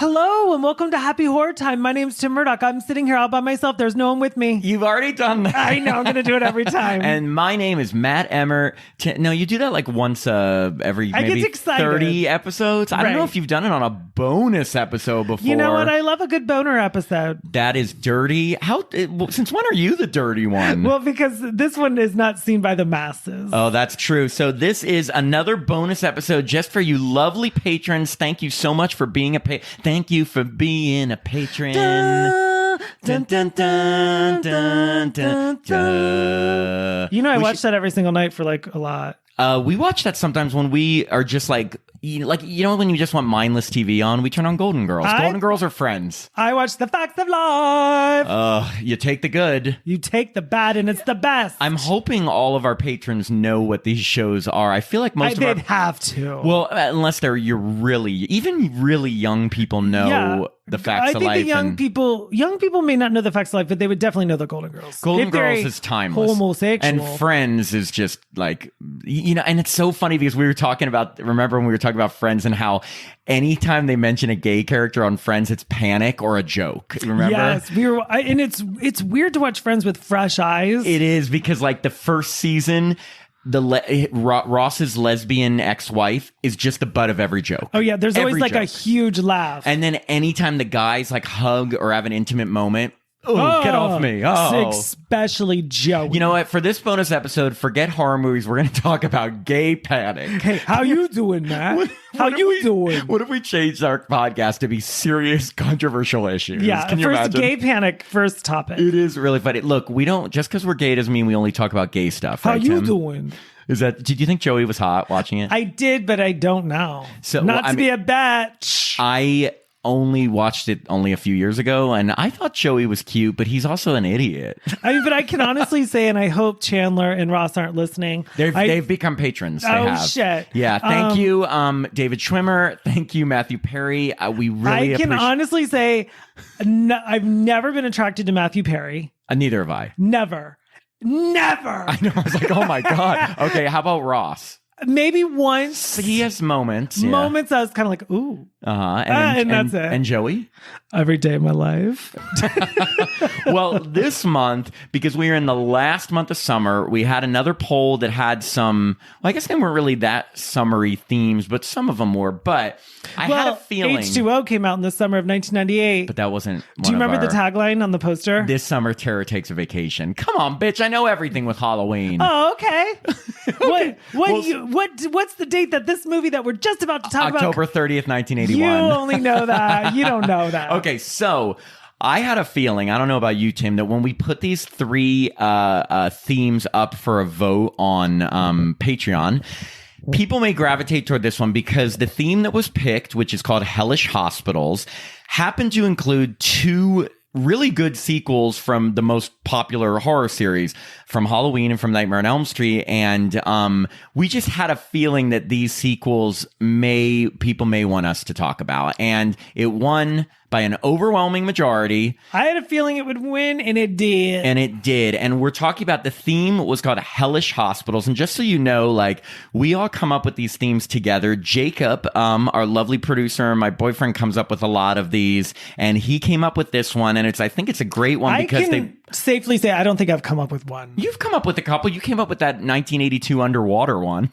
Hello and welcome to Happy Horror Time. My name's Tim Murdoch. I'm sitting here all by myself. There's no one with me. You've already done that. I know. I'm going to do it every time. And my name is Matt Emmer. No, you do that like once every maybe 30 episodes. I don't know if you've done it on a bonus episode before. You know what? I love a good boner episode. That is dirty. Since when are you the dirty one? Well, because this one is not seen by the masses. Oh, that's true. So this is another bonus episode just for you lovely patrons. Thank you so much for being a Thank you for being a patron. Dun, dun, dun, dun, dun, dun, dun. You know, I watch that every single night for like a lot. We watch that sometimes when we are just like when you just want mindless TV on, we turn on Golden Girls. Golden Girls are Friends. I watch The Facts of Life. You take the good. You take the bad, and it's the best. I'm hoping all of our patrons know what these shows are. I feel like they'd have to. Well, unless even really young people know the Facts of Life. I think the young people may not know the Facts of Life, but they would definitely know the Golden Girls. Golden Girls is timeless. Homosexual. And Friends is just like, and it's so funny because remember when we were talking about Friends and how anytime they mention a gay character on Friends, it's panic or a joke. Remember? Yes, and it's weird to watch Friends with fresh eyes. It is because like the first season, Ross's lesbian ex-wife is just the butt of every joke. Oh yeah, there's always like a huge laugh. And then anytime the guys like hug or have an intimate moment, get off me. Especially Joey. You know what? For this bonus episode, forget horror movies. We're going to talk about gay panic. Hey, how you doing, Matt? How you doing? What if we changed our podcast to be serious, controversial issues? Yeah, Can you imagine? Gay panic, first topic. It is really funny. Look, we don't, just because we're gay doesn't mean we only talk about gay stuff. How right, you Tim? doing? Did you think Joey was hot watching it? I did, but I don't now. So, be a bitch. I only watched it only a few years ago, and I thought Joey was cute, but he's also an idiot. But I can honestly say, and I hope Chandler and Ross aren't listening. They've become patrons. Shit. Yeah, thank you, David Schwimmer. Thank you, Matthew Perry. We really I can honestly say, I've never been attracted to Matthew Perry. Neither have I. Never. I know. I was like, oh my God. Okay, how about Ross? Maybe once. He has moments. Yeah. Moments I was kind of like, ooh. And that's it. And Joey? Every day of my life. Well, this month, because we are in the last month of summer, we had another poll that had some, I guess they weren't really that summery themes, but some of them were. But I had a feeling. H2O came out in the summer of 1998. But that wasn't one. Do you remember the tagline on the poster? This summer, terror takes a vacation. Come on, bitch. I know everything with Halloween. Oh, okay. Okay. What's the date that this movie that we're just about to talk about? October 30th, 1981. You only know that. You don't know that. Okay, so I had a feeling, I don't know about you, Tim, that when we put these three themes up for a vote on Patreon, people may gravitate toward this one because the theme that was picked, which is called Hellish Hospitals, happened to include two really good sequels from the most popular horror series, from Halloween and from Nightmare on Elm Street. And we just had a feeling that these sequels people may want us to talk about. And it won by an overwhelming majority. I had a feeling it would win, and it did. And we're talking about, the theme was called Hellish Hospitals. And just so you know, like, we all come up with these themes together. Jacob, our lovely producer, my boyfriend, comes up with a lot of these, and he came up with this one. And I think it's a great one because safely say I don't think I've come up with one. You've come up with a couple. You came up with that 1982 underwater one.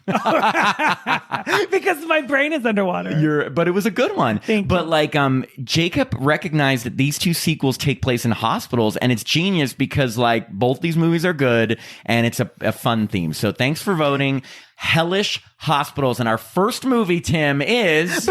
Because my brain is underwater. But it was a good one. Thank you. But like Jacob recognized that these two sequels take place in hospitals, and it's genius because like both these movies are good and it's a fun theme. So thanks for voting. Hellish Hospitals. And our first movie, Tim, is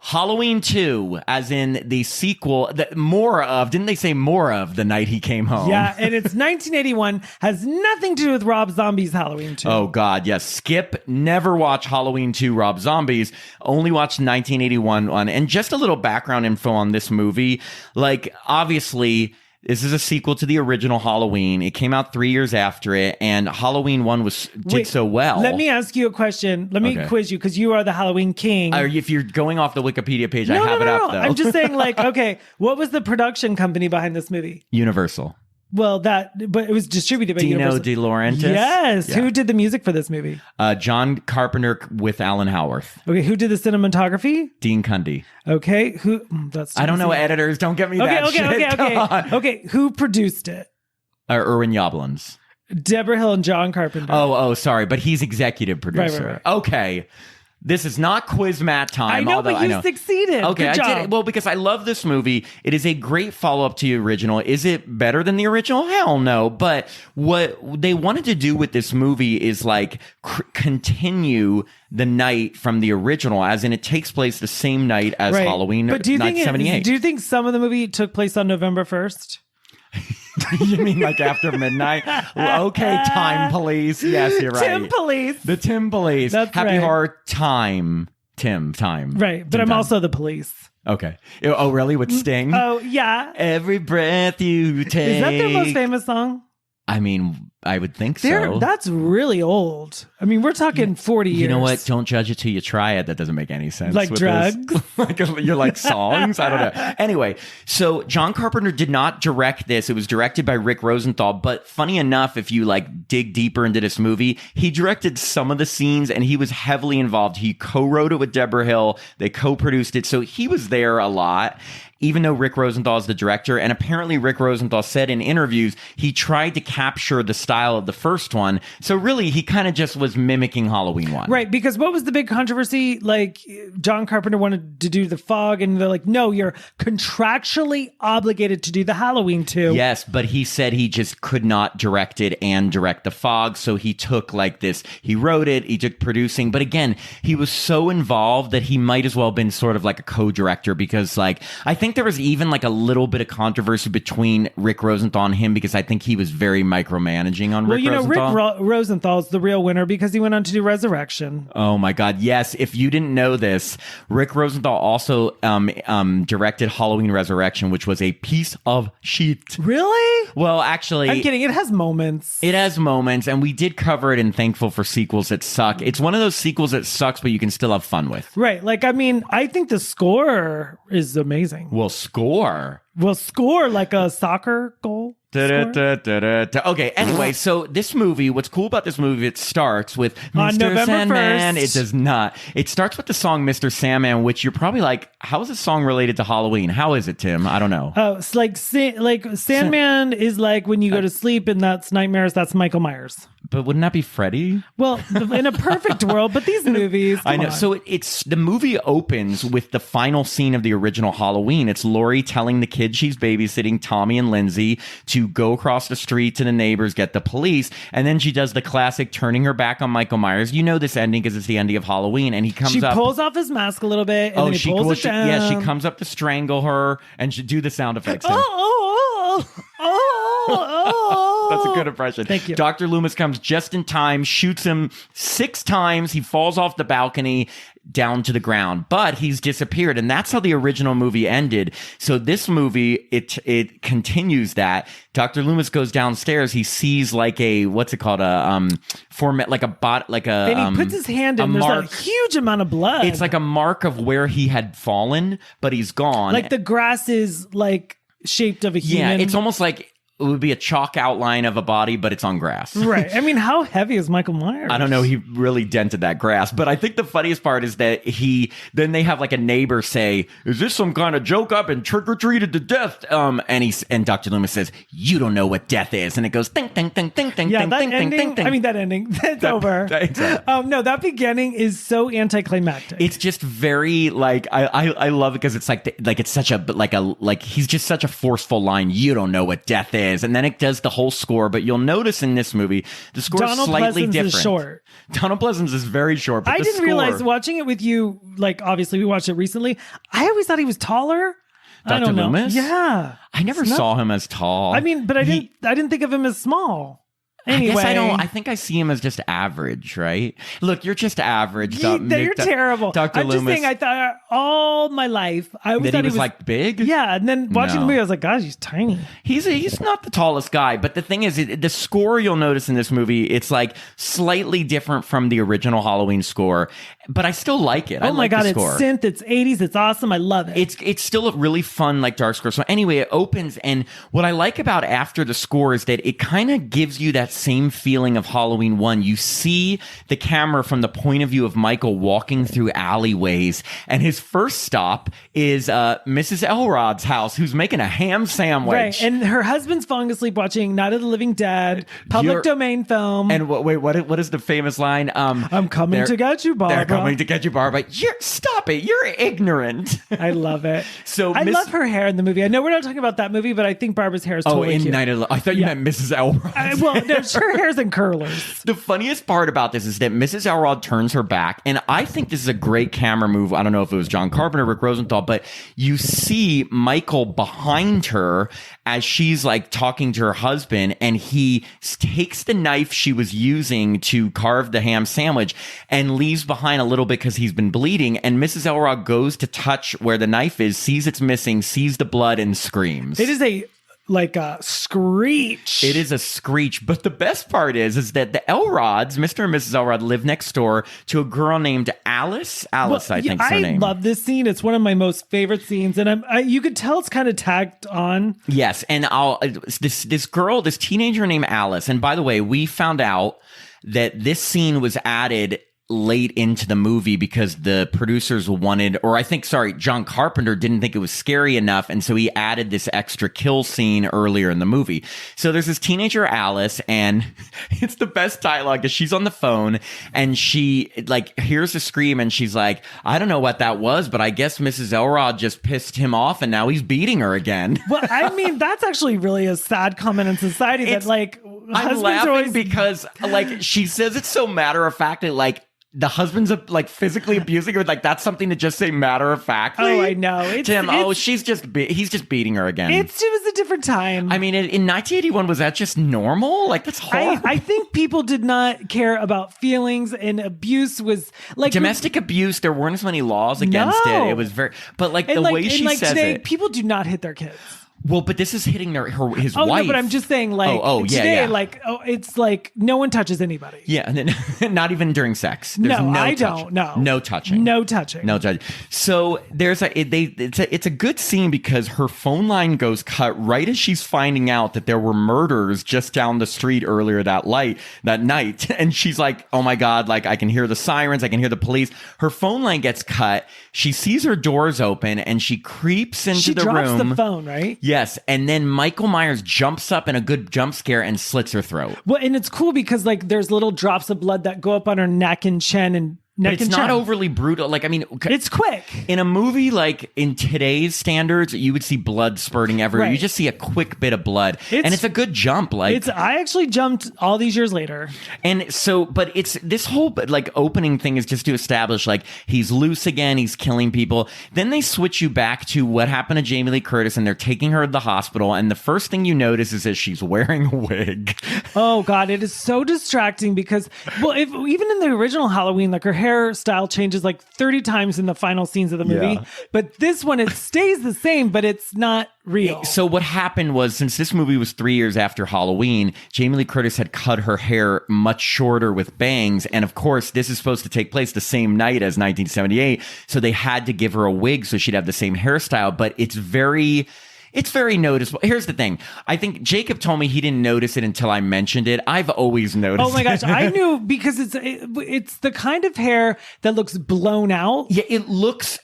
Halloween 2, as in the sequel, didn't they say more of The Night He Came Home? Yeah, and it's 1981, has nothing to do with Rob Zombie's Halloween 2. Oh, God, yes. Skip, never watch Halloween 2, Rob Zombies, only watch 1981 one. And just a little background info on this movie, like, obviously, this is a sequel to the original Halloween. It came out 3 years after it, and Halloween 1 did so well. Let me ask you a question. Let me quiz you, because you are the Halloween king. If you're going off the Wikipedia page, I have it up, though. I'm just saying, like, okay, what was the production company behind this movie? Universal. Well, but it was distributed by Dino Universal. De Laurentiis. Yes. Yeah. Who did the music for this movie? John Carpenter with Alan Howarth. Okay. Who did the cinematography? Dean Cundy. Okay. That's I don't know editors. Don't get me that shit. Okay. Who produced it? Erwin Yablans. Deborah Hill and John Carpenter. Oh, sorry. But he's executive producer. Right. Okay. This is not quiz mat time. I know, but you succeeded. Okay, Good job. I did it. Well, because I love this movie. It is a great follow-up to the original. Is it better than the original? Hell no. But what they wanted to do with this movie is like continue the night from the original, as in it takes place the same night as Halloween, but do you 1978. Do you think some of the movie took place on November 1st? You mean like after midnight? Okay, time police. Yes, you're right. Tim Police. The Tim Police. That's Happy right. Horror Time. Tim. Right, but Tim I'm time. also the police. Okay. Oh, really? With Sting? Oh, yeah. Every breath you take. Is that their most famous song? I mean, I would think so. That's really old. I mean, we're talking 40 years. You know what? Don't judge it till you try it. That doesn't make any sense. Like with drugs? You're like songs? I don't know. Anyway, so John Carpenter did not direct this. It was directed by Rick Rosenthal. But funny enough, if you like dig deeper into this movie, he directed some of the scenes and he was heavily involved. He co-wrote it with Deborah Hill. They co-produced it. So he was there a lot. Even though Rick Rosenthal is the director, and apparently Rick Rosenthal said in interviews he tried to capture the style of the first one. So really, he kind of just was mimicking Halloween 1. Right, because what was the big controversy? Like, John Carpenter wanted to do The Fog, and they're like, no, you're contractually obligated to do the Halloween 2. Yes, but he said he just could not direct it and direct The Fog. So he took like this, he wrote it, he took producing. But again, he was so involved that he might as well have been sort of like a co-director, because like, I think there was even like a little bit of controversy between Rick Rosenthal and him, because I think he was very micromanaging on Rick Rosenthal. Rick Rosenthal's the real winner because he went on to do Resurrection. Oh my God. Yes. If you didn't know this, Rick Rosenthal also directed Halloween Resurrection, which was a piece of shit. Really? Well, actually, I'm kidding. It has moments. It has moments, and we did cover it in Thankful for Sequels That Suck. It's one of those sequels that sucks, but you can still have fun with. Right. Like, I mean, I think the score is amazing. Well, score. Well, score like a soccer goal. Okay, anyway, so this movie, what's cool about this movie, it starts with on Mr. November Sandman. 1st. It does not. It starts with the song Mr. Sandman, which you're probably like, how is this song related to Halloween? How is it, Tim? I don't know. Oh, it's like Sandman is like when you go to sleep and that's nightmares, that's Michael Myers. But wouldn't that be Freddy? Well, in a perfect world, but these movies, I know. on. So it's the movie opens with the final scene of the original Halloween. It's Laurie telling the kids she's babysitting, Tommy and Lindsay, to go across the street to the neighbors, get the police, and then she does the classic turning her back on Michael Myers. You know this ending because it's the ending of Halloween, and he comes up. She pulls off his mask a little bit, and then he pulls it down. Yeah, she comes up to strangle her, and she do the sound effects. That's a good impression. Thank you. Dr. Loomis comes just in time, shoots him 6 times. He falls off the balcony down to the ground, but he's disappeared. And that's how the original movie ended. So this movie, it continues that. Dr. Loomis goes downstairs. He sees like a, what's it called? And he puts his hand in. There's a huge amount of blood. It's like a mark of where he had fallen, but he's gone. Like the grass is like shaped of a human. Yeah, it's almost like it would be a chalk outline of a body, but it's on grass. Right. I mean, how heavy is Michael Myers? I don't know. He really dented that grass. But I think the funniest part is that then they have like a neighbor say, is this some kind of joke? I've been trick-or-treated to death. And Dr. Loomis says, you don't know what death is. And it goes, ding, ding, ding, ding, ding, yeah, ding, that ding, ending, ding, ding. I mean, that ending, that's over. No, that beginning is so anticlimactic. It's just very like, I love it because it's like, it's such a, he's just such a forceful line. You don't know what death is. And then it does the whole score, but you'll notice in this movie the score is slightly different. Is short. Donald Pleasence is very short. But I didn't realize watching it with you. Like, obviously, we watched it recently. I always thought he was taller. Dr. Loomis? Yeah, I never saw him as tall. I mean, but I didn't think of him as small. Anyway, I guess I don't. I think I see him as just average, right? Look, you're just average. You're terrible, Dr. Loomis. I'm just saying. I thought all my life I always thought he was like big. Yeah, and then watching the movie, I was like, gosh, he's tiny. He's not the tallest guy, but the thing is, the score you'll notice in this movie, it's like slightly different from the original Halloween score. but I still like it. Oh my God, it's synth, it's 80s, it's awesome. I love it. It's still a really fun, like, dark score. So anyway, it opens, and what I like about After the Score is that it kind of gives you that same feeling of Halloween 1. You see the camera from the point of view of Michael walking through alleyways, and his first stop is Mrs. Elrod's house, who's making a ham sandwich. Right, and her husband's falling asleep watching Night of the Living Dead, public domain film. And what is the famous line? I'm coming to get you, Barbara. They're coming to get you, Barbara. Stop it. You're ignorant. I love it. So I love her hair in the movie. I know we're not talking about that movie, but I think Barbara's hair is totally cute. Night of the... I thought you meant Mrs. Elrod. Well, no, her hair's in curlers. The funniest part about this is that Mrs. Elrod turns her back, and I think this is a great camera move. I don't know if it was John Carpenter, Rick Rosenthal, but you see Michael behind her as she's like talking to her husband, and he takes the knife she was using to carve the ham sandwich and leaves behind a little bit because he's been bleeding. And Mrs. Elrod goes to touch where the knife is, sees it's missing, sees the blood, and screams. It is a screech. It is a screech. But the best part is that the Elrods, Mr. and Mrs. Elrod, live next door to a girl named Alice. I think is her name. I love this scene. It's one of my most favorite scenes. And you could tell it's kind of tagged on. Yes. And this girl, this teenager named Alice. And by the way, we found out that this scene was added late into the movie because the producers wanted, John Carpenter didn't think it was scary enough, and so he added this extra kill scene earlier in the movie. So there's this teenager Alice, and it's the best dialogue because she's on the phone and she like hears a scream and she's like, I don't know what that was, but I guess Mrs. Elrod just pissed him off and now he's beating her again. Well, I mean, that's actually really a sad comment in society that like I'm laughing because like she says it so matter of factly, like the husband's like physically abusing her. Like that's something to just say matter of factly. Oh, I know. He's just beating her again. It was a different time. I mean, in 1981, was that just normal? Like that's horrible. I think people did not care about feelings, and abuse was like domestic abuse. There weren't as many laws against it. It was very, but like the way she says today, it, people do not hit their kids. Well, but this is hitting his wife. No, but I'm just saying, like, today, it's like no one touches anybody. Yeah, and then, not even during sex. There's I touch. don't. No, no touching. No touching. No touching. So there's it's a good scene because her phone line goes cut right as she's finding out that there were murders just down the street earlier that night, and she's like, oh my God, like I can hear the sirens, I can hear the police. Her phone line gets cut. She sees her doors open, and she creeps into the room. She drops the phone, right? Yes, and then Michael Myers jumps up in a good jump scare and slits her throat. Well, and it's cool because like there's little drops of blood that go up on her neck and chin and neck but it's and not chin. Overly brutal. Like, I mean, it's quick. In a movie like in today's standards, you would see blood spurting everywhere. Right. You just see a quick bit of blood, and it's a good jump. Like I actually jumped all these years later, and so, but it's this whole like opening thing is just to establish like he's loose again, he's killing people. Then they switch you back to what happened to Jamie Lee Curtis, and they're taking her to the hospital. And the first thing you notice is that she's wearing a wig. Oh God, it is so distracting because, well, even in the original Halloween, like her hairstyle changes like 30 times in the final scenes of the movie. Yeah. But this one, it stays the same, but it's not real. So what happened was, since this movie was 3 years after Halloween, Jamie Lee Curtis had cut her hair much shorter with bangs. And of course, this is supposed to take place the same night as 1978. So they had to give her a wig so she'd have the same hairstyle. But it's very noticeable. Here's the thing. I think Jacob told me he didn't notice it until I mentioned it. I've always noticed it. Oh my gosh. I knew because it's the kind of hair that looks blown out. Yeah, it looks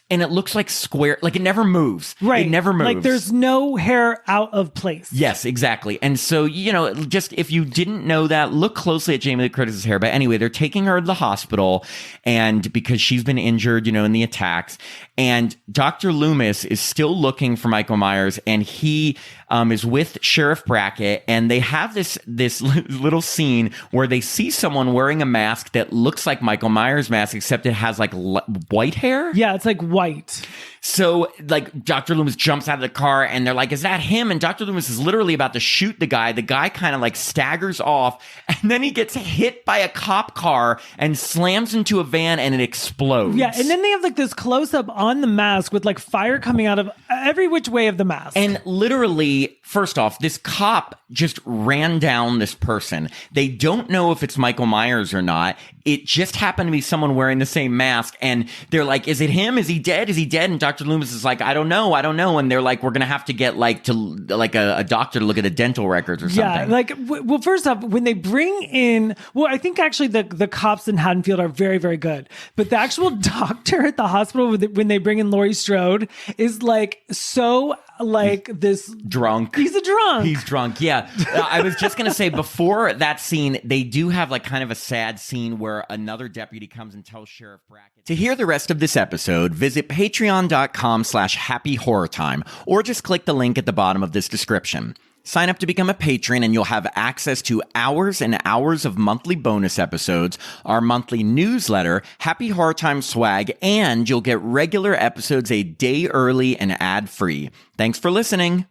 like square. Like it never moves. Right. It never moves. Like there's no hair out of place. Yes, exactly. And so, just if you didn't know that, look closely at Jamie Lee Curtis's hair. But anyway, they're taking her to the hospital, and because she's been injured, in the attacks. And Dr. Loomis is still looking for Michael Myers, and he is with Sheriff Brackett, and they have this little scene where they see someone wearing a mask that looks like Michael Myers' mask, except it has like white hair. Yeah, it's like white. So, like, Dr. Loomis jumps out of the car, and they're like, is that him? And Dr. Loomis is literally about to shoot the guy. The guy kind of, like, staggers off, and then he gets hit by a cop car and slams into a van, and it explodes. Yeah, and then they have, like, this close-up on the mask with, like, fire coming out of every which way of the mask. And literally, first off, this cop just ran down this person. They don't know if it's Michael Myers or not. it just happened to be someone wearing the same mask. And they're like, is it him? Is he dead? Is he dead? And Dr. Loomis is like, I don't know. And they're like, we're going to have to get a doctor to look at the dental records or something. Yeah, well, first off, when they bring in, I think actually the cops in Haddonfield are very, very good. But the actual doctor at the hospital, when they bring in Laurie Strode, is like so like this drunk. He's a drunk. He's drunk. Yeah. I was just going to say, before that scene, they do have like kind of a sad scene where another deputy comes and tells Sheriff Brackett. To hear the rest of this episode, visit patreon.com/happyhorrortime or just click the link at the bottom of this description. Sign up to become a patron and you'll have access to hours and hours of monthly bonus episodes, our monthly newsletter, Happy Horror Time swag, and you'll get regular episodes a day early and ad-free. Thanks for listening.